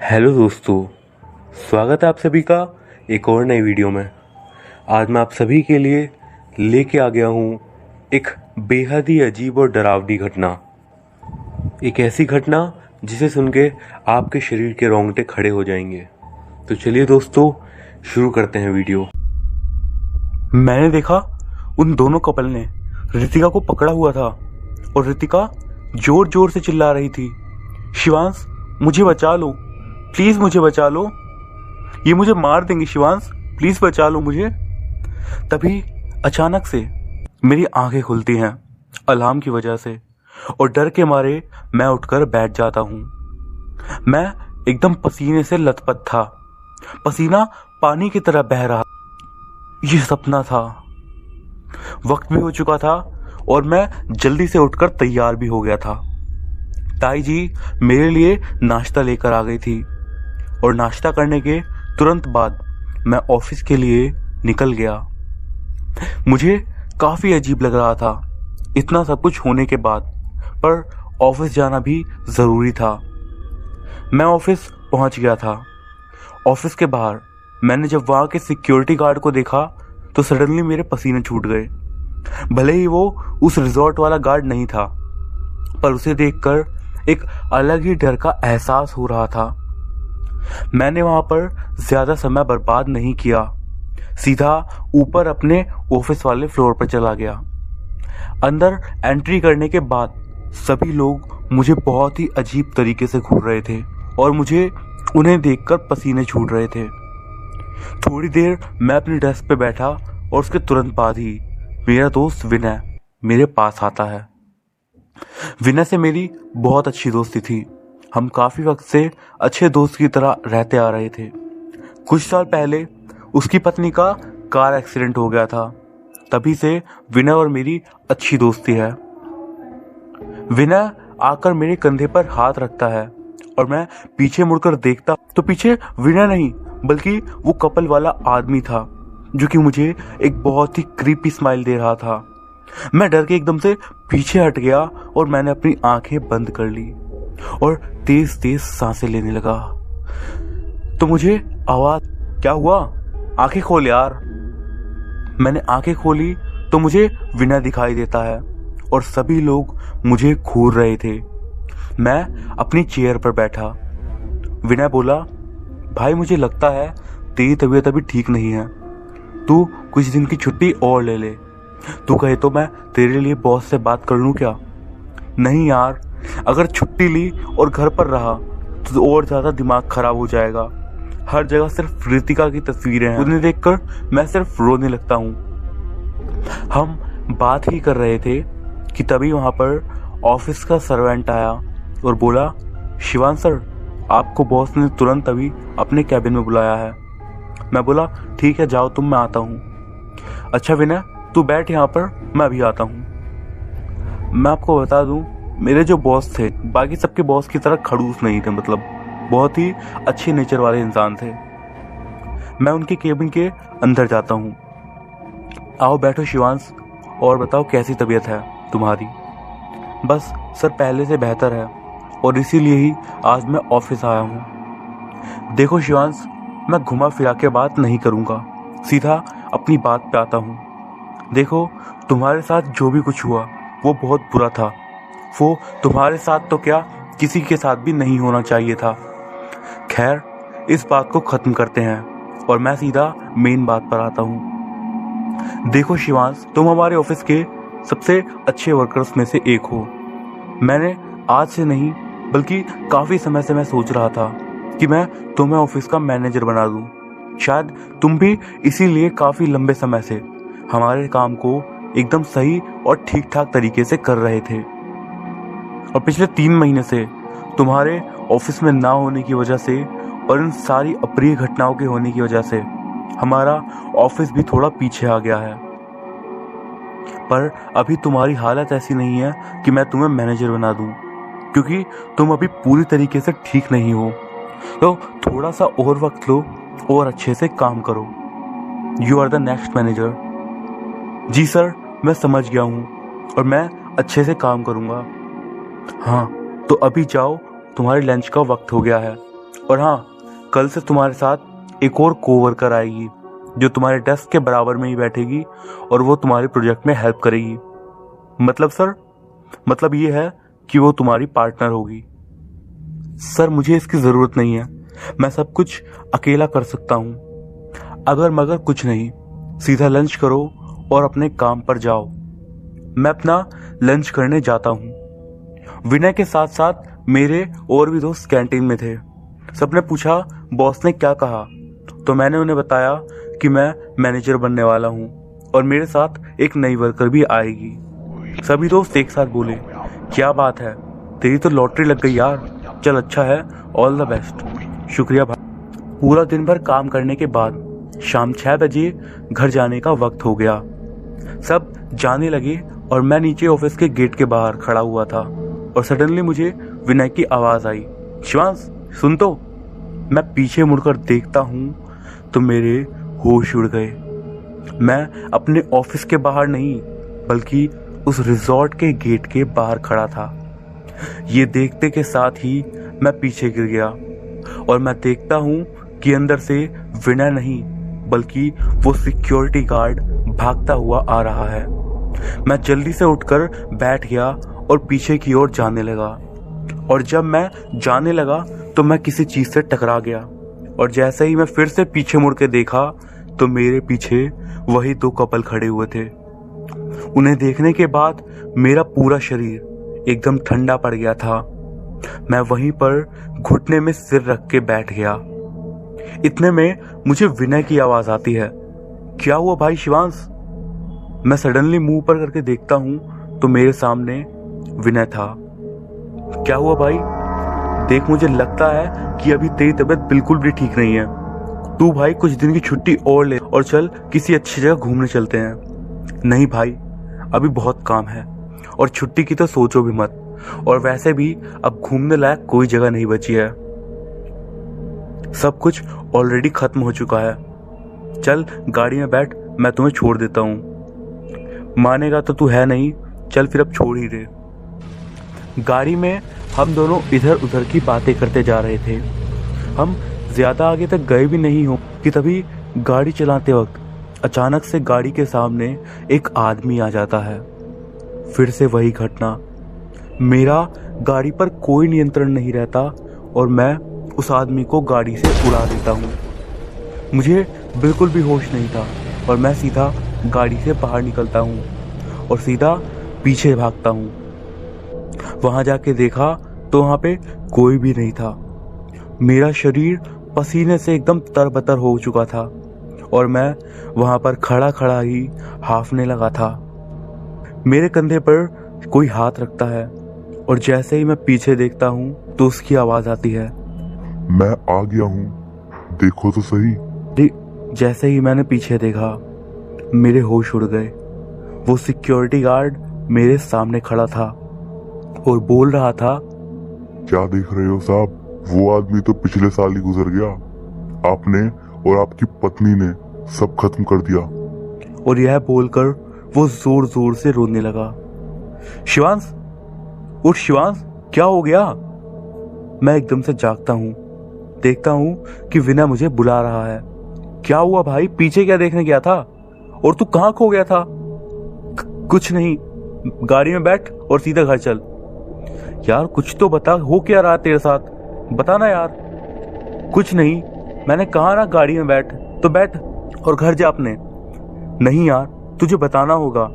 Hello दोस्तों, स्वागत है आप सभी का एक और नई वीडियो में। आज मैं आप सभी के लिए लेके आ गया हूँ एक बेहद ही अजीब और डरावनी घटना। एक ऐसी घटना जिसे सुन के आपके शरीर के रोंगटे खड़े हो जाएंगे। तो चलिए दोस्तों, शुरू करते हैं वीडियो। मैंने देखा उन दोनों कपल ने रितिका को पकड़ा हुआ था और रितिका जोर जोर से चिल्ला रही थी, शिवांश मुझे बचा लो, प्लीज मुझे बचा लो, ये मुझे मार देंगे, शिवांश प्लीज बचा लो मुझे। तभी अचानक से मेरी आंखें खुलती हैं अलार्म की वजह से और डर के मारे मैं उठकर बैठ जाता हूँ। मैं एकदम पसीने से लथपथ था, पसीना पानी की तरह बह रहा। ये सपना था। वक्त भी हो चुका था और मैं जल्दी से उठकर तैयार भी हो गया था। ताई जी मेरे लिए नाश्ता लेकर आ गई थी और नाश्ता करने के तुरंत बाद मैं ऑफिस के लिए निकल गया। मुझे काफ़ी अजीब लग रहा था इतना सब कुछ होने के बाद, पर ऑफिस जाना भी ज़रूरी था। मैं ऑफिस पहुंच गया था। ऑफिस के बाहर मैंने जब वहाँ के सिक्योरिटी गार्ड को देखा तो सडनली मेरे पसीने छूट गए। भले ही वो उस रिजॉर्ट वाला गार्ड नहीं था, पर उसे देखकर एक अलग ही डर का एहसास हो रहा था। मैंने वहां पर ज्यादा समय बर्बाद नहीं किया, सीधा ऊपर अपने ऑफिस वाले फ्लोर पर चला गया। अंदर एंट्री करने के बाद सभी लोग मुझे बहुत ही अजीब तरीके से घूर रहे थे और मुझे उन्हें देखकर पसीने छूट रहे थे। थोड़ी देर मैं अपनी डेस्क पे बैठा और उसके तुरंत बाद ही मेरा दोस्त विनय मेरे पास आता है। विनय से मेरी बहुत अच्छी दोस्ती थी। हम काफी वक्त से अच्छे दोस्त की तरह रहते आ रहे थे। कुछ साल पहले उसकी पत्नी का कार एक्सीडेंट हो गया था। तभी से विनय और मेरी अच्छी दोस्ती है। विनय आकर मेरे कंधे पर हाथ रखता है और मैं पीछे मुड़कर देखता तो पीछे विनय नहीं बल्कि वो कपल वाला आदमी था जो कि मुझे एक बहुत ही क्रीपी स्माइल दे रहा था। मैं डर के एकदम से पीछे हट गया और मैंने अपनी आंखें बंद कर ली और तेज तेज सांसें लेने लगा। तो मुझे आवाज, क्या हुआ, आंखें खोल यार। मैंने आंखें खोली तो मुझे विनय दिखाई देता है और सभी लोग मुझे घूर रहे थे। मैं अपनी चेयर पर बैठा। विनय बोला, भाई मुझे लगता है तेरी तबीयत अभी ठीक नहीं है, तू कुछ दिन की छुट्टी और ले ले। तू कहे तो मैं तेरे लिए बॉस से बात कर लूं क्या? नहीं यार, अगर छुट्टी ली और घर पर रहा तो और ज्यादा दिमाग खराब हो जाएगा। हर जगह सिर्फ रितिका की तस्वीरें हैं, उन्हें देखकर मैं सिर्फ रोने लगता हूँ। हम बात ही कर रहे थे कि तभी वहां पर ऑफिस का सर्वेंट आया और बोला, शिवांश सर आपको बॉस ने तुरंत अभी अपने कैबिन में बुलाया है। मैं बोला, ठीक है जाओ तुम, मैं आता हूँ। अच्छा विनय तू बैठ यहाँ पर, मैं अभी आता हूँ। मैं आपको बता दूं, मेरे जो बॉस थे बाकी सबके बॉस की तरह खड़ूस नहीं थे, मतलब बहुत ही अच्छे नेचर वाले इंसान थे। मैं उनके केबिन के अंदर जाता हूँ। आओ बैठो शिवांश, और बताओ कैसी तबीयत है तुम्हारी? बस सर पहले से बेहतर है और इसीलिए ही आज मैं ऑफिस आया हूँ। देखो शिवांश, मैं घुमा फिरा के बात नहीं करूँगा, सीधा अपनी बात पे आता हूँ। देखो तुम्हारे साथ जो भी कुछ हुआ वो बहुत बुरा था। वो तुम्हारे साथ तो क्या किसी के साथ भी नहीं होना चाहिए था। खैर इस बात को खत्म करते हैं और मैं सीधा मेन बात पर आता हूँ। देखो शिवांश, तुम हमारे ऑफिस के सबसे अच्छे वर्कर्स में से एक हो। मैंने आज से नहीं बल्कि काफ़ी समय से मैं सोच रहा था कि मैं तुम्हें ऑफिस का मैनेजर बना दूँ। शायद तुम भी इसीलिए काफ़ी लंबे समय से हमारे काम को एकदम सही और ठीक ठाक तरीके से कर रहे थे, और पिछले 3 महीने से तुम्हारे ऑफिस में ना होने की वजह से और इन सारी अप्रिय घटनाओं के होने की वजह से हमारा ऑफिस भी थोड़ा पीछे आ गया है। पर अभी तुम्हारी हालत ऐसी नहीं है कि मैं तुम्हें मैनेजर बना दूं, क्योंकि तुम अभी पूरी तरीके से ठीक नहीं हो। तो थोड़ा सा और वक्त लो और अच्छे से काम करो। You are the next manager. जी सर, मैं समझ गया हूँ और मैं अच्छे से काम करूँगा। हाँ तो अभी जाओ, तुम्हारे लंच का वक्त हो गया है और हाँ, कल से तुम्हारे साथ एक और कोवर्कर आएगी जो तुम्हारे डेस्क के बराबर में ही बैठेगी और वो तुम्हारे प्रोजेक्ट में हेल्प करेगी। मतलब सर, मतलब ये है कि वो तुम्हारी पार्टनर होगी। सर मुझे इसकी ज़रूरत नहीं है, मैं सब कुछ अकेला कर सकता हूँ। अगर मगर कुछ नहीं, सीधा लंच करो और अपने काम पर जाओ। मैं अपना लंच करने जाता हूँ। विनय के साथ साथ मेरे और भी दोस्त कैंटीन में थे। सबने पूछा बॉस ने क्या कहा, तो मैंने उन्हें बताया कि मैं मैनेजर बनने वाला हूँ और मेरे साथ एक नई वर्कर भी आएगी। सभी दोस्त एक साथ बोले, क्या बात है, तेरी तो लॉटरी लग गई यार। चल अच्छा है, ऑल द बेस्ट। शुक्रिया भाई। पूरा दिन भर काम करने के बाद शाम 6 बजे घर जाने का वक्त हो गया। सब जाने लगे और मैं नीचे ऑफिस के गेट के बाहर खड़ा हुआ था और सडनली मुझे विनय की आवाज आई, शिवांश सुन तो। मैं पीछे मुड़कर देखता हूँ तो मेरे होश उड़ गए। मैं अपने ऑफिस के बाहर नहीं बल्कि उस रिजॉर्ट के गेट के बाहर खड़ा था। ये देखते के साथ ही मैं पीछे गिर गया और मैं देखता हूँ कि अंदर से विनय नहीं बल्कि वो सिक्योरिटी गार्ड भागता हुआ आ रहा है। मैं जल्दी से उठकर बैठ गया और पीछे की ओर जाने लगा और जब मैं जाने लगा तो मैं किसी चीज से टकरा गया और जैसे ही मैं फिर से पीछे मुड़ के देखा तो मेरे पीछे वही 2 कपल खड़े हुए थे। उन्हें देखने के बाद मेरा पूरा शरीर एकदम ठंडा पड़ गया था। मैं वहीं पर घुटने में सिर रख के बैठ गया। इतने में मुझे विनय की आवाज आती है, क्या हुआ भाई शिवांश? मैं सडनली मुंह पर करके देखता हूं तो मेरे सामने विनय था। क्या हुआ भाई? देख मुझे लगता है कि अभी तेरी तबीयत बिल्कुल भी ठीक नहीं है। तू भाई कुछ दिन की छुट्टी और ले और चल किसी अच्छी जगह घूमने चलते हैं। नहीं भाई, अभी बहुत काम है और छुट्टी की तो सोचो भी मत, और वैसे भी अब घूमने लायक कोई जगह नहीं बची है। सब कुछ ऑलरेडी खत्म हो चुका है। चल गाड़ी में बैठ, मैं तुम्हें छोड़ देता हूँ। मानेगा तो तू है नहीं, चल फिर अब छोड़ ही दे। गाड़ी में हम दोनों इधर उधर की बातें करते जा रहे थे। हम ज्यादा आगे तक गए भी नहीं हो कि तभी गाड़ी चलाते वक्त अचानक से गाड़ी के सामने एक आदमी आ जाता है। फिर से वही घटना। मेरा गाड़ी पर कोई नियंत्रण नहीं रहता और मैं उस आदमी को गाड़ी से उड़ा देता हूँ। मुझे बिल्कुल भी होश नहीं था और मैं सीधा गाड़ी से बाहर निकलता हूँ और सीधा पीछे भागता हूँ। वहां जाके देखा तो वहां पे कोई भी नहीं था। मेरा शरीर पसीने से एकदम तरबतर हो चुका था और मैं वहां पर खड़ा खड़ा ही हांफने लगा था। मेरे कंधे पर कोई हाथ रखता है और जैसे ही मैं पीछे देखता हूँ तो उसकी आवाज आती है, मैं आ गया हूँ, देखो तो सही। जैसे ही मैंने पीछे देखा मेरे होश उड़ गए। वो सिक्योरिटी गार्ड मेरे सामने खड़ा था और बोल रहा था, क्या देख रहे हो साहब, वो आदमी तो पिछले साल ही गुजर गया। आपने और आपकी पत्नी ने सब खत्म कर दिया। और यह बोलकर वो जोर जोर से रोने लगा। शिवांश उठ शिवांश, क्या हो गया? मैं एकदम से जागता हूँ, देखता हूँ कि विनय मुझे बुला रहा है। क्या हुआ भाई, पीछे क्या देखने गया था और तू कहाँ खो गया था? कुछ नहीं, गाड़ी में बैठ और सीधा घर चल। यार कुछ तो बता, हो क्या रहा तेरे साथ, बता ना यार। कुछ नहीं, मैंने कहा ना गाड़ी में बैठ तो बैठ और घर जा अपने। नहीं यार, तुझे बताना होगा,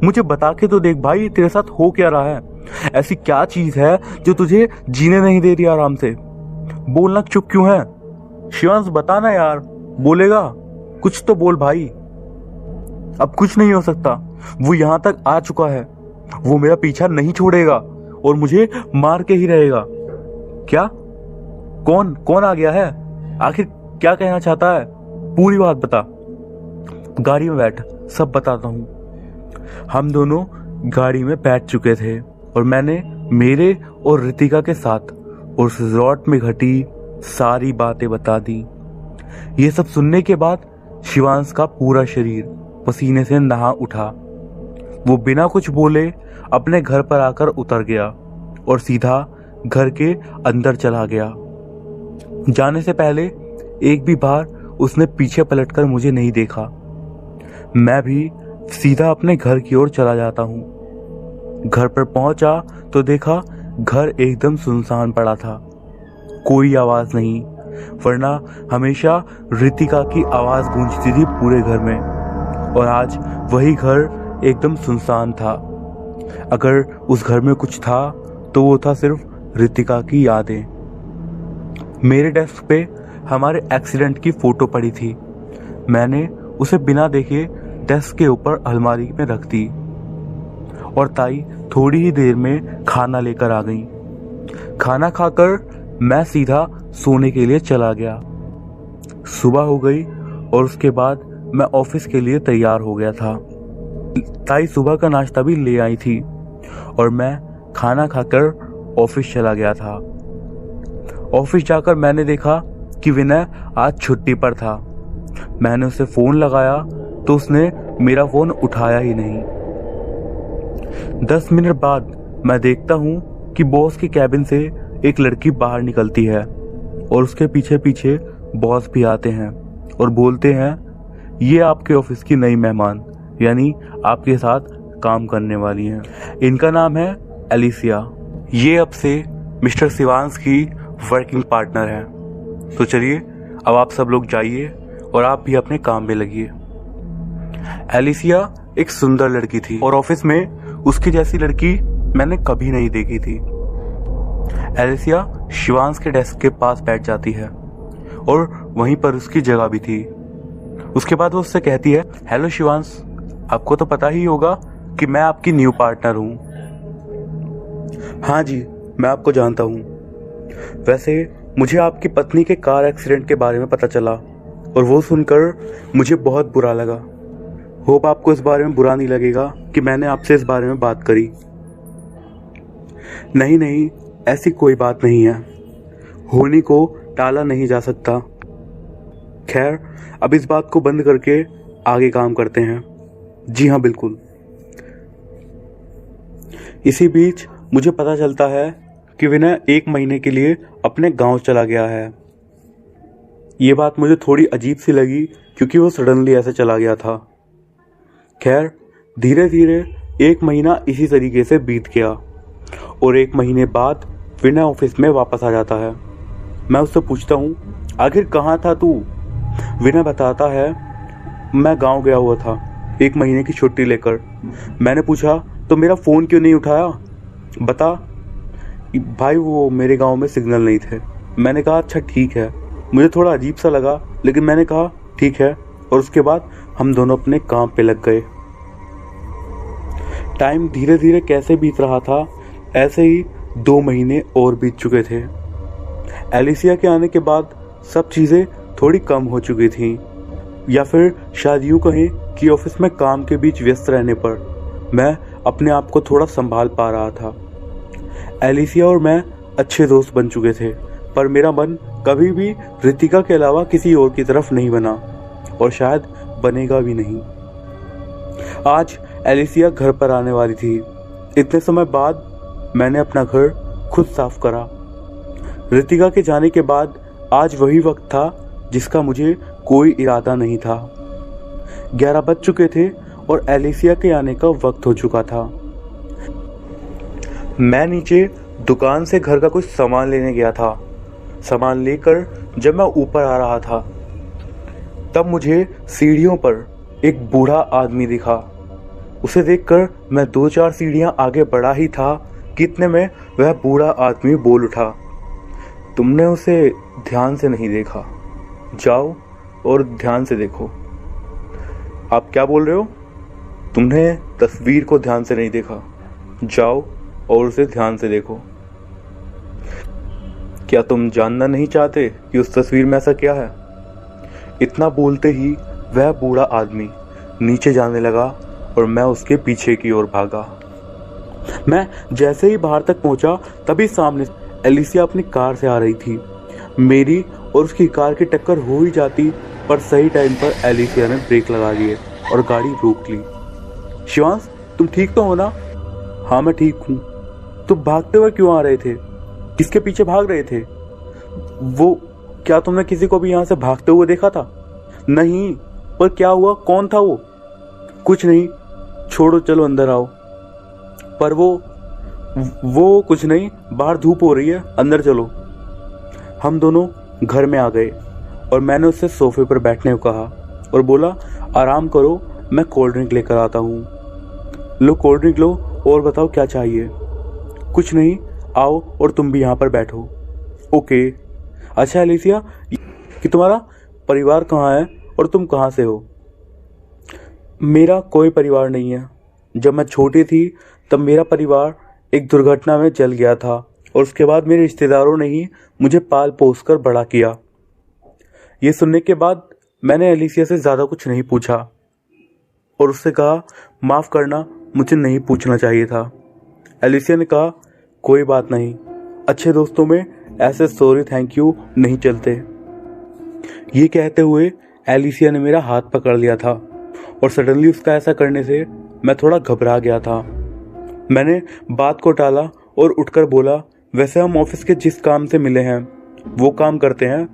मुझे बता के तो देख भाई, तेरे साथ हो क्या रहा है? ऐसी क्या चीज है जो तुझे जीने नहीं दे रही आराम से? बोलना चुप क्यों है? शिवांश बताना यार, बोलेगा कुछ तो बोल भाई। अब कुछ नहीं हो सकता, वो यहां तक आ चुका है, वो मेरा पीछा नहीं छोड़ेगा और मुझे मार के ही रहेगा। क्या? कौन कौन आ गया है? आखिर क्या कहना चाहता है? पूरी बात बता। गाड़ी में बैठ, सब बताता हूँ। हम दोनों गाड़ी में बैठ चुके थे और मैंने मेरे और रितिका के साथ उस रिजॉर्ट में घटी सारी बातें बता दी। ये सब सुनने के बाद शिवांश का पूरा शरीर पसीने से नहा उठा। वो बिना कुछ बोले अपने घर पर आकर उतर गया और सीधा घर के अंदर चला गया। जाने से पहले एक भी बार उसने पीछे पलटकर मुझे नहीं देखा। मैं भी सीधा अपने घर की ओर चला जाता हूँ। घर पर पहुंचा तो देखा घर एकदम सुनसान पड़ा था, कोई आवाज नहीं, वरना हमेशा रितिका की आवाज गूंजती थी पूरे घर में, और आज वही घर एकदम सुनसान था। अगर उस घर में कुछ था तो वो था सिर्फ रितिका की यादें। मेरे डेस्क पे हमारे एक्सीडेंट की फोटो पड़ी थी। मैंने उसे बिना देखे डेस्क के ऊपर अलमारी में रख दी और ताई थोड़ी ही देर में खाना लेकर आ गई। खाना खाकर मैं सीधा सोने के लिए चला गया। सुबह हो गई और उसके बाद मैं ऑफिस के लिए तैयार हो गया था। ताई सुबह का नाश्ता भी ले आई थी और मैं खाना खाकर ऑफिस चला गया था। ऑफिस जाकर मैंने देखा कि विनय आज छुट्टी पर था। मैंने उसे फोन लगाया तो उसने मेरा फोन उठाया ही नहीं। 10 मिनट बाद मैं देखता हूँ कि बॉस की कैबिन से एक लड़की बाहर निकलती है और उसके पीछे पीछे बॉस भी आते हैं और बोलते हैं, ये आपके ऑफिस की नई मेहमान, यानी आपके साथ काम करने वाली हैं। इनका नाम है एलिसिया। ये अब से मिस्टर शिवांश की वर्किंग पार्टनर है। तो चलिए अब आप सब लोग जाइए और आप भी अपने काम में लगिए। एलिसिया एक सुंदर लड़की थी और ऑफिस में उसकी जैसी लड़की मैंने कभी नहीं देखी थी। एलिसिया शिवांश के डेस्क के पास बैठ जाती है और वहीं पर उसकी जगह भी थी। उसके बाद वो उससे कहती है, हेलो शिवांश, आपको तो पता ही होगा कि मैं आपकी न्यू पार्टनर हूँ। हाँ जी, मैं आपको जानता हूँ। वैसे मुझे आपकी पत्नी के कार एक्सीडेंट के बारे में पता चला और वो सुनकर मुझे बहुत बुरा लगा। होप आपको इस बारे में बुरा नहीं लगेगा कि मैंने आपसे इस बारे में बात करी। नहीं नहीं, ऐसी कोई बात नहीं है, होने को टाला नहीं जा सकता। खैर, अब इस बात को बंद करके आगे काम करते हैं। जी हाँ, बिल्कुल। इसी बीच मुझे पता चलता है कि विनय 1 महीने के लिए अपने गांव चला गया है। ये बात मुझे थोड़ी अजीब सी लगी क्योंकि वो सडनली ऐसे चला गया था। खैर, धीरे धीरे 1 महीना इसी तरीके से बीत गया और 1 महीने बाद विनय ऑफिस में वापस आ जाता है। मैं उससे पूछता हूँ, आखिर कहाँ था तू? विनय बताता है, मैं गांव गया हुआ था 1 महीने की छुट्टी लेकर। मैंने पूछा, तो मेरा फ़ोन क्यों नहीं उठाया? बता भाई, वो मेरे गांव में सिग्नल नहीं थे। मैंने कहा, अच्छा ठीक है। मुझे थोड़ा अजीब सा लगा, लेकिन मैंने कहा ठीक है, और उसके बाद हम दोनों अपने काम पे लग गए। टाइम धीरे धीरे कैसे बीत रहा था, ऐसे ही 2 महीने और बीत चुके थे। एलिसिया के आने के बाद सब चीज़ें थोड़ी कम हो चुकी थीं, या फिर शायद यूँ कहें कि ऑफिस में काम के बीच व्यस्त रहने पर मैं अपने आप को थोड़ा संभाल पा रहा था। एलिसिया और मैं अच्छे दोस्त बन चुके थे, पर मेरा मन कभी भी रितिका के अलावा किसी और की तरफ नहीं बना और शायद बनेगा भी नहीं। आज एलिसिया घर पर आने वाली थी। इतने समय बाद मैंने अपना घर खुद साफ करा। रितिका के जाने के बाद आज वही वक्त था जिसका मुझे कोई इरादा नहीं था। 11 बज चुके थे और एलिसिया के आने का वक्त हो चुका था। मैं नीचे दुकान से घर का कुछ सामान लेने गया था। सामान लेकर जब मैं ऊपर आ रहा था तब मुझे सीढ़ियों पर एक बूढ़ा आदमी दिखा। उसे देखकर मैं 2-4 सीढ़ियां आगे बढ़ा ही था कि इतने में वह बूढ़ा आदमी बोल उठा, तुमने उसे ध्यान से नहीं देखा, जाओ और ध्यान से देखो। आप क्या बोल रहे हो? तुमने तस्वीर को ध्यान से नहीं देखा, जाओ और उसे ध्यान से देखो। क्या तुम जानना नहीं चाहते कि उस तस्वीर में ऐसा क्या है? इतना बोलते ही वह बूढ़ा आदमी नीचे जाने लगा और मैं उसके पीछे की ओर भागा। मैं जैसे ही बाहर तक पहुंचा तभी सामने एलिसिया अपनी कार से आ रही थी। मेरी और उसकी कार की टक्कर हो ही जाती, पर सही टाइम पर एलिसिया ने ब्रेक लगा दिए और गाड़ी रोक ली। शिवांश, तुम ठीक तो हो ना? हाँ, मैं ठीक हूँ। तुम भागते हुए क्यों आ रहे थे? किसके पीछे भाग रहे थे? वो क्या तुमने किसी को भी यहाँ से भागते हुए देखा था? नहीं। पर क्या हुआ? कौन था वो? कुछ नहीं, छोड़ो, चलो अंदर आओ। पर वो कुछ नहीं, बाहर धूप हो रही है, अंदर चलो। हम दोनों घर में आ गए और मैंने उससे सोफे पर बैठने को कहा और बोला, आराम करो, मैं कोल्ड ड्रिंक लेकर आता हूँ। लो कोल्ड ड्रिंक लो, और बताओ क्या चाहिए? कुछ नहीं, आओ और तुम भी यहाँ पर बैठो। ओके। अच्छा एलिसिया, कि तुम्हारा परिवार कहाँ है और तुम कहाँ से हो? मेरा कोई परिवार नहीं है। जब मैं छोटी थी तब मेरा परिवार एक दुर्घटना में जल गया था और उसके बाद मेरे रिश्तेदारों ने ही मुझे पाल पोस कर बड़ा किया। ये सुनने के बाद मैंने एलिसिया से ज़्यादा कुछ नहीं पूछा और उससे कहा, माफ़ करना, मुझे नहीं पूछना चाहिए था। एलिसिया ने कहा, कोई बात नहीं, अच्छे दोस्तों में ऐसे सॉरी थैंक यू नहीं चलते। ये कहते हुए एलिसिया ने मेरा हाथ पकड़ लिया था और सडनली उसका ऐसा करने से मैं थोड़ा घबरा गया था। मैंने बात को टाला और उठकर बोला, वैसे हम ऑफिस के जिस काम से मिले हैं वो काम करते हैं।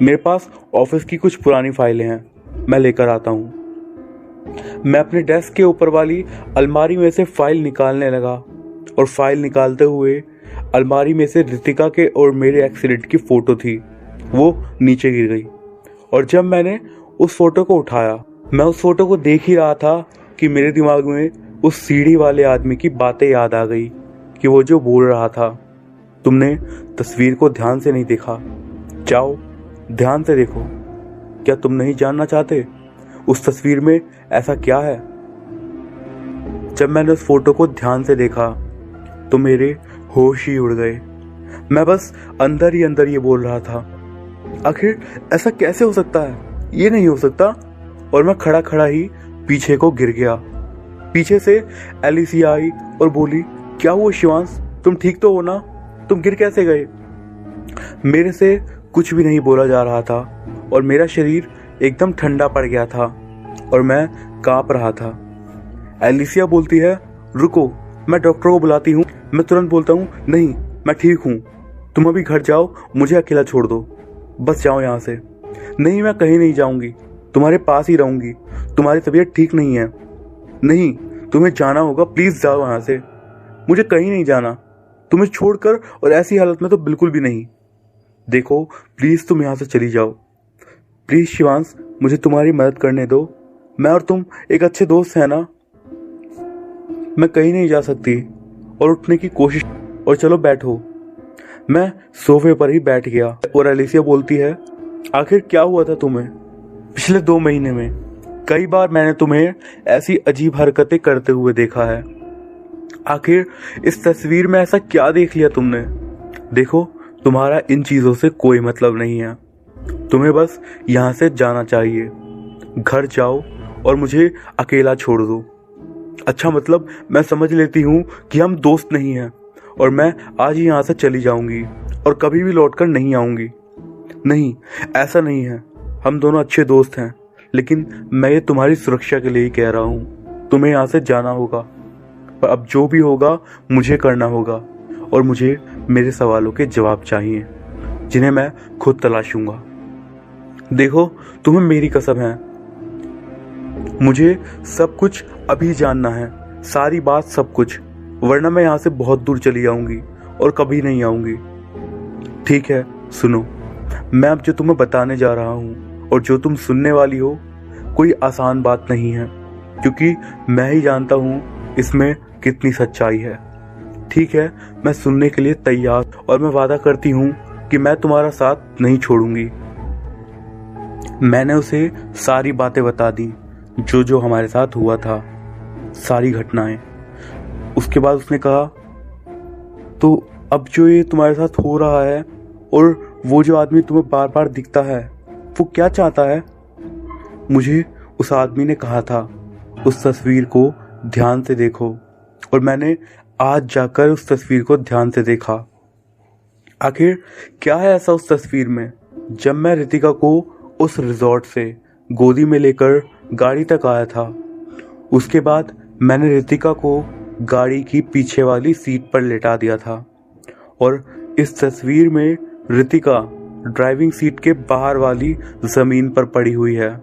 मेरे पास ऑफिस की कुछ पुरानी फाइलें हैं, मैं लेकर आता हूँ। मैं अपने डेस्क के ऊपर वाली अलमारी में से फाइल निकालने लगा और फाइल निकालते हुए अलमारी में से रितिका के और मेरे एक्सीडेंट की फ़ोटो थी, वो नीचे गिर गई। और जब मैंने उस फोटो को उठाया, मैं उस फोटो को देख ही रहा था कि मेरे दिमाग में उस सीढ़ी वाले आदमी की बातें याद आ गई कि वो जो बोल रहा था, तुमने तस्वीर को ध्यान से नहीं देखा, जाओ ध्यान से देखो। क्या तुम नहीं जानना चाहते उस तस्वीर में ऐसा क्या है? जब मैंने उस फोटो को ध्यान से देखा तो मेरे होश ही उड़ गए। मैं बस अंदर ही अंदर ये बोल रहा था, आखिर ऐसा कैसे हो सकता है? ये नहीं हो सकता। और मैं खड़ा खड़ा ही पीछे को गिर गया। पीछे से एलिसिया आई और बोली, क्या हुआ शिवांश, तुम ठीक तो हो ना? तुम गिर कैसे गए? मेरे से कुछ भी नहीं बोला जा रहा था और मेरा शरीर एकदम ठंडा पड़ गया था और मैं कांप रहा था। एलिसिया बोलती है, रुको, मैं डॉक्टर को बुलाती हूँ। मैं तुरंत बोलता हूँ, नहीं मैं ठीक हूँ, तुम अभी घर जाओ, मुझे अकेला छोड़ दो, बस जाओ यहाँ से। नहीं, मैं कहीं नहीं जाऊँगी, तुम्हारे पास ही रहूँगी, तुम्हारी तबीयत ठीक नहीं है। नहीं, तुम्हें जाना होगा, प्लीज़ जाओ यहाँ से। मुझे कहीं नहीं जाना, तुम्हें छोड़कर, और ऐसी हालत में तो बिल्कुल भी नहीं। देखो प्लीज़ तुम यहाँ से चली जाओ। प्लीज़ शिवांश, मुझे तुम्हारी मदद करने दो, मैं और तुम एक अच्छे दोस्त हैं ना। मैं कहीं नहीं जा सकती। और उठने की कोशिश, और चलो बैठो। मैं सोफे पर ही बैठ गया और एलिसिया बोलती है, आखिर क्या हुआ था तुम्हें? पिछले 2 महीने में कई बार मैंने तुम्हें ऐसी अजीब हरकतें करते हुए देखा है। आखिर इस तस्वीर में ऐसा क्या देख लिया तुमने? देखो, तुम्हारा इन चीज़ों से कोई मतलब नहीं है, तुम्हें बस यहाँ से जाना चाहिए। घर जाओ और मुझे अकेला छोड़ दो। अच्छा, मतलब मैं समझ लेती हूँ कि हम दोस्त नहीं हैं और मैं आज ही यहाँ से चली जाऊँगी और कभी भी लौटकर नहीं आऊँगी। नहीं, ऐसा नहीं है, हम दोनों अच्छे दोस्त हैं, लेकिन मैं ये तुम्हारी सुरक्षा के लिए ही कह रहा हूँ। तुम्हें यहाँ से जाना होगा, पर अब जो भी होगा मुझे करना होगा और मुझे मेरे सवालों के जवाब चाहिए, जिन्हें मैं खुद तलाशूंगा। देखो, तुम्हें मेरी कसम है, मुझे सब कुछ अभी जानना है, सारी बात, सब कुछ, वरना मैं यहाँ से बहुत दूर चली जाऊंगी और कभी नहीं आऊंगी। ठीक है, सुनो, मैं अब जो तुम्हें बताने जा रहा हूँ और जो तुम सुनने वाली हो, कोई आसान बात नहीं है, क्योंकि मैं ही जानता हूँ इसमें कितनी सच्चाई है। ठीक है, मैं सुनने के लिए तैयार और मैं वादा करती हूँ कि मैं तुम्हारा साथ नहीं छोड़ूंगी। मैंने उसे सारी बातें बता दी, जो जो हमारे साथ हुआ था, सारी घटनाएं। उसके बाद उसने कहा, तो अब जो ये तुम्हारे साथ हो रहा है और वो जो आदमी तुम्हें बार बार दिखता है, वो क्या चाहता है? मुझे उस आदमी ने कहा था, उस तस्वीर को ध्यान से देखो, और मैंने आज जाकर उस तस्वीर को ध्यान से देखा। आखिर क्या है ऐसा उस तस्वीर में? जब मैं रितिका को उस रिजॉर्ट से गोदी में लेकर गाड़ी तक आया था, उसके बाद मैंने रितिका को गाड़ी की पीछे वाली सीट पर लेटा दिया था और इस तस्वीर में रितिका ड्राइविंग सीट के बाहर वाली जमीन पर पड़ी हुई है।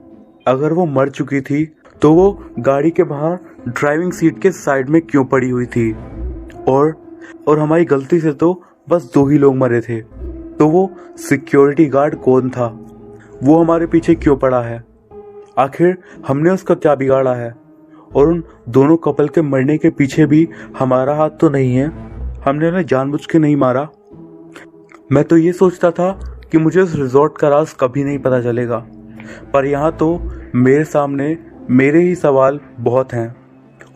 अगर वो मर चुकी थी तो वो गाड़ी के बाहर ड्राइविंग सीट के साइड में क्यों पड़ी हुई थी? और हमारी गलती से तो बस 2 ही लोग मरे थे, तो वो सिक्योरिटी गार्ड कौन था? वो हमारे पीछे क्यों पड़ा है? आखिर हमने उसका क्या बिगाड़ा है? और उन दोनों कपल के मरने के पीछे भी हमारा हाथ तो नहीं है? हमने उन्हें जानबूझ के नहीं मारा। मैं तो ये सोचता था कि मुझे उस रिजॉर्ट का राज कभी नहीं पता चलेगा, पर यहाँ तो मेरे सामने मेरे ही सवाल बहुत हैं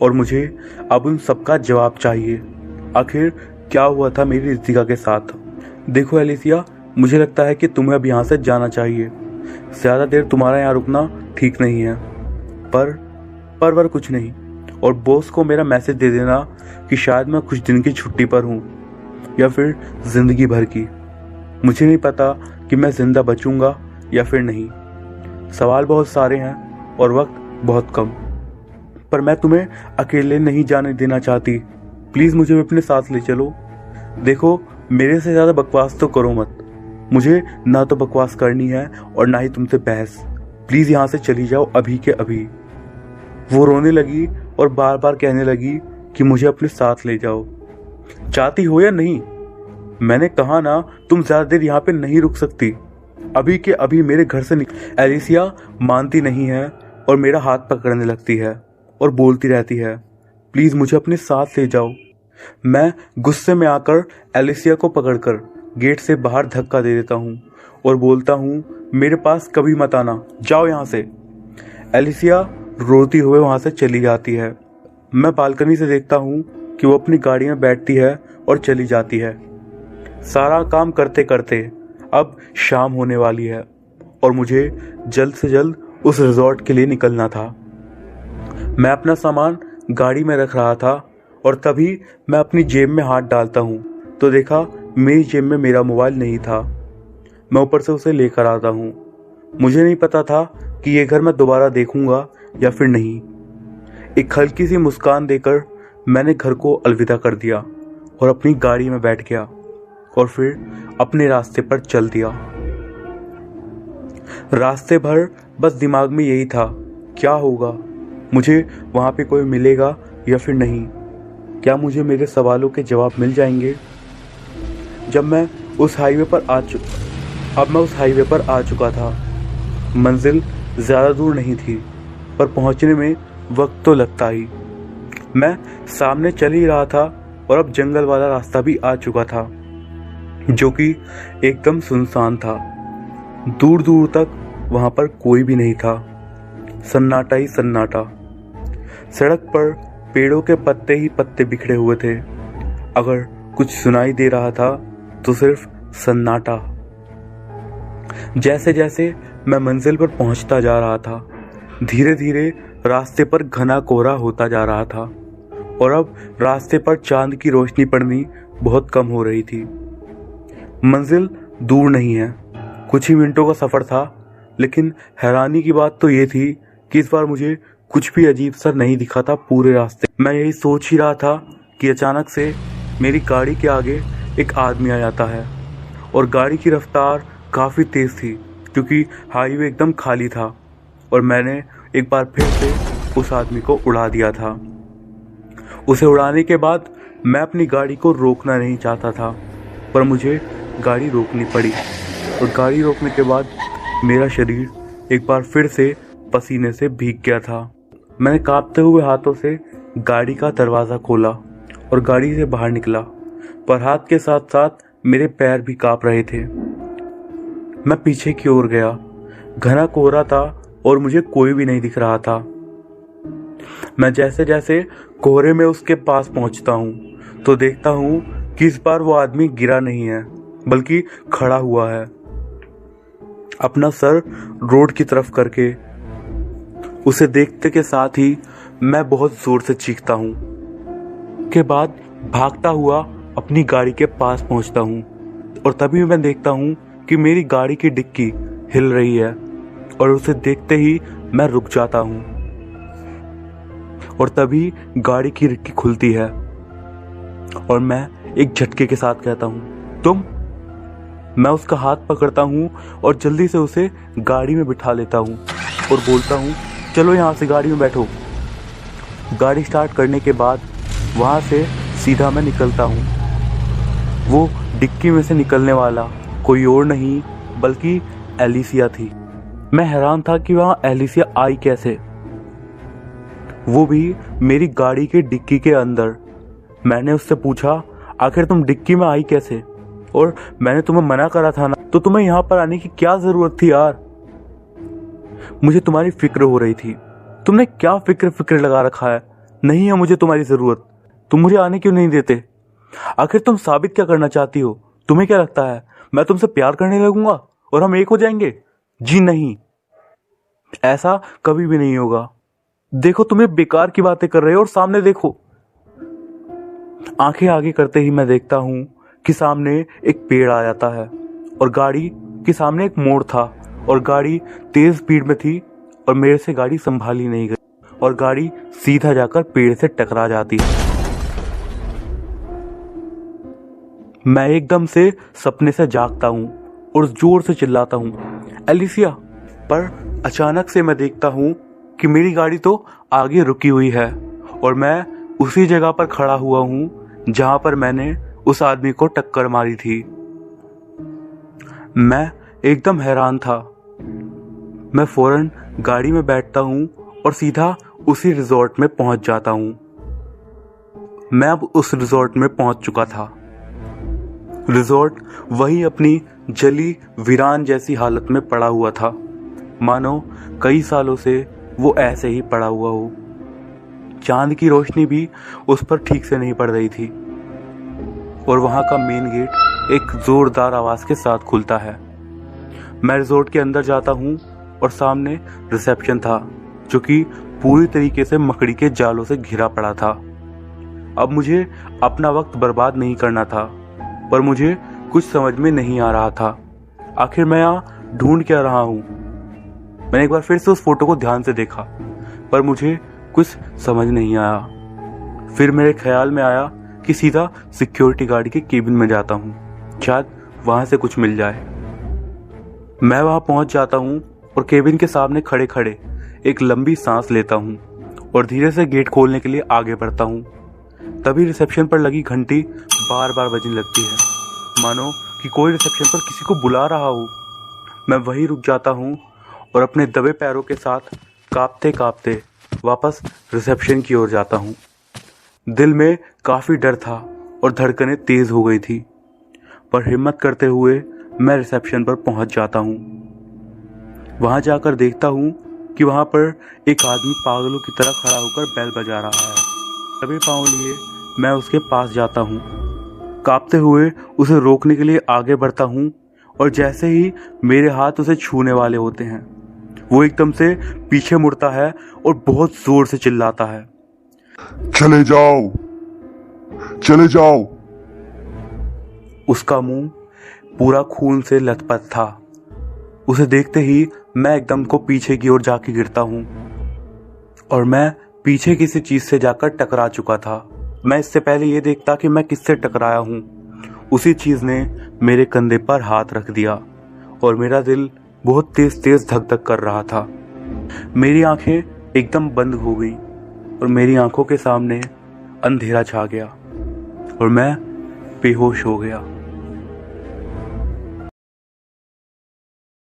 और मुझे अब उन सबका जवाब चाहिए। आखिर क्या हुआ था मेरी रितिका के साथ? देखो एलिसिया, मुझे लगता है कि तुम्हें अब यहाँ से जाना चाहिए। ज़्यादा देर तुम्हारा यहाँ रुकना ठीक नहीं है। पर कुछ नहीं। और बॉस को मेरा मैसेज दे देना कि शायद मैं कुछ दिन की छुट्टी पर हूँ या फिर ज़िंदगी भर की। मुझे नहीं पता कि मैं ज़िंदा बचूंगा या फिर नहीं। सवाल बहुत सारे हैं और वक्त बहुत कम, पर मैं तुम्हें अकेले नहीं जाने देना चाहती। प्लीज़ मुझे भी अपने साथ ले चलो। देखो, मेरे से ज़्यादा बकवास तो करो मत। मुझे ना तो बकवास करनी है और ना ही तुमसे बहस। प्लीज़ यहाँ से चली जाओ अभी के अभी। वो रोने लगी और बार बार कहने लगी कि मुझे अपने साथ ले जाओ। चाहती हो या नहीं? मैंने कहा ना, तुम ज़्यादा देर यहाँ पे नहीं रुक सकती। अभी के अभी मेरे घर से एलिसिया मानती नहीं है और मेरा हाथ पकड़ने लगती है और बोलती रहती है, प्लीज़ मुझे अपने साथ ले जाओ। मैं गुस्से में आकर एलिसिया को पकड़कर गेट से बाहर धक्का दे देता हूँ और बोलता हूँ, मेरे पास कभी मत आना, जाओ यहाँ से। एलिसिया रोती हुए वहाँ से चली जाती है। मैं बालकनी से देखता हूँ कि वो अपनी गाड़ी में बैठती है और चली जाती है। सारा काम करते करते अब शाम होने वाली है और मुझे जल्द से जल्द उस रिजॉर्ट के लिए निकलना था। मैं अपना सामान गाड़ी में रख रहा था और तभी मैं अपनी जेब में हाथ डालता हूँ तो देखा मेरी जेब में मेरा मोबाइल नहीं था। मैं ऊपर से उसे लेकर आता हूँ। मुझे नहीं पता था कि ये घर मैं दोबारा देखूंगा या फिर नहीं। एक हल्की सी मुस्कान देकर मैंने घर को अलविदा कर दिया और अपनी गाड़ी में बैठ गया और फिर अपने रास्ते पर चल दिया। रास्ते भर बस दिमाग में यही था, क्या होगा? मुझे वहाँ पे कोई मिलेगा या फिर नहीं? क्या मुझे मेरे सवालों के जवाब मिल जाएंगे? अब मैं उस हाईवे पर आ चुका था। मंजिल ज़्यादा दूर नहीं थी, पर पहुँचने में वक्त तो लगता ही। मैं सामने चल ही रहा था और अब जंगल वाला रास्ता भी आ चुका था, जो कि एकदम सुनसान था। दूर दूर तक वहाँ पर कोई भी नहीं था, सन्नाटा ही सन्नाटा। सड़क पर पेड़ों के पत्ते ही पत्ते बिखरे हुए थे। अगर कुछ सुनाई दे रहा था तो सिर्फ सन्नाटा। जैसे जैसे मैं मंजिल पर पहुंचता जा रहा था, धीरे धीरे रास्ते पर घना कोहरा होता जा रहा था और अब रास्ते पर चांद की रोशनी पड़नी बहुत कम हो रही थी। मंजिल दूर नहीं है, कुछ ही मिनटों का सफ़र था, लेकिन हैरानी की बात तो ये थी कि इस बार मुझे कुछ भी अजीब सा नहीं दिखा था पूरे रास्ते। मैं यही सोच ही रहा था कि अचानक से मेरी गाड़ी के आगे एक आदमी आ जाता है और गाड़ी की रफ्तार काफ़ी तेज़ थी क्योंकि हाईवे एकदम खाली था और मैंने एक बार फिर से उस आदमी को उड़ा दिया था। उसे उड़ाने के बाद मैं अपनी गाड़ी को रोकना नहीं चाहता था, पर मुझे गाड़ी रोकनी पड़ी और गाड़ी रोकने के बाद मेरा शरीर एक बार फिर से पसीने से भीग गया था। मैंने कांपते हुए हाथों से गाड़ी का दरवाज़ा खोला और गाड़ी से बाहर निकला, पर हाथ के साथ साथ मेरे पैर भी कांप रहे थे। मैं पीछे की ओर गया। घना कोहरा था और मुझे कोई भी नहीं दिख रहा था। मैं जैसे जैसे कोहरे में उसके पास पहुंचता हूं तो देखता हूं कि इस बार वो आदमी गिरा नहीं है, बल्कि खड़ा हुआ है, अपना सर रोड की तरफ करके। उसे देखते के साथ ही मैं बहुत जोर से चीखता हूँ। के बाद भागता हुआ अपनी गाड़ी के पास पहुँचता हूँ और तभी मैं देखता हूँ कि मेरी गाड़ी की डिक्की हिल रही है और उसे देखते ही मैं रुक जाता हूँ और तभी गाड़ी की डिक्की खुलती है और मैं एक झटके के साथ कहता हूँ, तुम? मैं उसका हाथ पकड़ता हूँ और जल्दी से उसे गाड़ी में बिठा लेता हूँ और बोलता हूँ, चलो यहाँ से गाड़ी में बैठो। गाड़ी स्टार्ट करने के बाद वहाँ से सीधा मैं निकलता हूँ। वो डिक्की में से निकलने वाला कोई और नहीं बल्कि एलिसिया थी। मैं हैरान था कि वहाँ एलिसिया आई कैसे, वो भी मेरी गाड़ी के डिक्की के अंदर। मैंने उससे पूछा, आखिर तुम डिक्की में आई कैसे? और मैंने तुम्हें मना करा था ना, तो तुम्हें यहाँ पर आने की क्या जरूरत थी यार? मुझे तुम्हारी फिक्र हो रही थी। तुमने क्या फिक्र लगा रखा है? नहीं है मुझे तुम्हारी जरूरत। तुम मुझे आने क्यों नहीं देते? आखिर तुम साबित क्या करना चाहती हो? तुम्हें क्या लगता है मैं तुमसे प्यार करने लगूंगा और हम एक हो जाएंगे? जी नहीं, ऐसा कभी भी नहीं होगा। देखो, तुम्हें बेकार की बातें कर रहे हो और सामने देखो। आंखें आगे करते ही मैं देखता हूं कि सामने एक पेड़ आ जाता है और गाड़ी के सामने एक मोड़ था और गाड़ी तेज स्पीड में थी और मेरे से गाड़ी संभाली नहीं गई और गाड़ी सीधा जाकर पेड़ से टकरा जाती है। मैं एकदम से सपने से जागता हूं और जोर से चिल्लाता हूं, एलिसिया। पर अचानक से मैं देखता हूं कि मेरी गाड़ी तो आगे रुकी हुई है और मैं उसी जगह पर खड़ा हुआ हूं जहां पर मैंने उस आदमी को टक्कर मारी थी। मैं एकदम हैरान था। मैं फौरन गाड़ी में बैठता हूं और सीधा उसी रिजॉर्ट में पहुंच जाता हूं। मैं अब उस रिजॉर्ट में पहुंच चुका था। रिजॉर्ट वही अपनी जली वीरान जैसी हालत में पड़ा हुआ था, मानो कई सालों से वो ऐसे ही पड़ा हुआ हो। चांद की रोशनी भी उस पर ठीक से नहीं पड़ रही थी और वहां का मेन गेट एक जोरदार आवाज के साथ खुलता है। मैं रिजॉर्ट के अंदर जाता हूं और सामने रिसेप्शन था जो कि पूरी तरीके से मकड़ी के जालों से घिरा पड़ा था। अब मुझे अपना वक्त बर्बाद नहीं करना था, पर मुझे कुछ समझ में नहीं आ रहा था। आखिर मैं यहाँ ढूंढ क्या रहा हूँ? मैंने एक बार फिर से उस फोटो को ध्यान से देखा, पर मुझे कुछ समझ नहीं आया। फिर मेरे ख्याल में आया कि सीधा सिक्योरिटी गार्ड के केबिन में जाता हूँ, शायद वहां से कुछ मिल जाए। मैं वहां पहुंच जाता हूँ और केबिन के सामने खड़े खड़े एक लंबी सांस लेता हूँ और धीरे से गेट खोलने के लिए आगे बढ़ता हूँ। तभी रिसेप्शन पर लगी घंटी बार बार बजने लगती है, मानो कि कोई रिसेप्शन पर किसी को बुला रहा हो। मैं वहीं रुक जाता हूँ और अपने दबे पैरों के साथ कांपते कांपते वापस रिसेप्शन की ओर जाता हूँ। दिल में काफ़ी डर था और धड़कनें तेज हो गई थी, पर हिम्मत करते हुए मैं रिसेप्शन पर पहुँच जाता हूँ। वहाँ जाकर देखता हूँ कि वहाँ पर एक आदमी पागलों की तरह खड़ा होकर बेल बजा रहा है। दबे पाँव लिए मैं उसके पास जाता हूँ, कांपते हुए उसे रोकने के लिए आगे बढ़ता हूँ और जैसे ही मेरे हाथ उसे छूने वाले होते हैं, वो एकदम से पीछे मुड़ता है और बहुत जोर से चिल्लाता है, चले जाओ, चले जाओ। उसका मुंह पूरा खून से लथपथ था। उसे देखते ही मैं एकदम को पीछे की ओर जाके गिरता हूँ और मैं पीछे किसी चीज से जाकर टकरा चुका था। मैं इससे पहले ये देखता कि मैं किससे टकराया हूँ, उसी चीज ने मेरे कंधे पर हाथ रख दिया और मेरा दिल बहुत तेज तेज धक धक कर रहा था। मेरी आंखें एकदम बंद हो गई और मेरी आंखों के सामने अंधेरा छा गया और मैं बेहोश हो गया।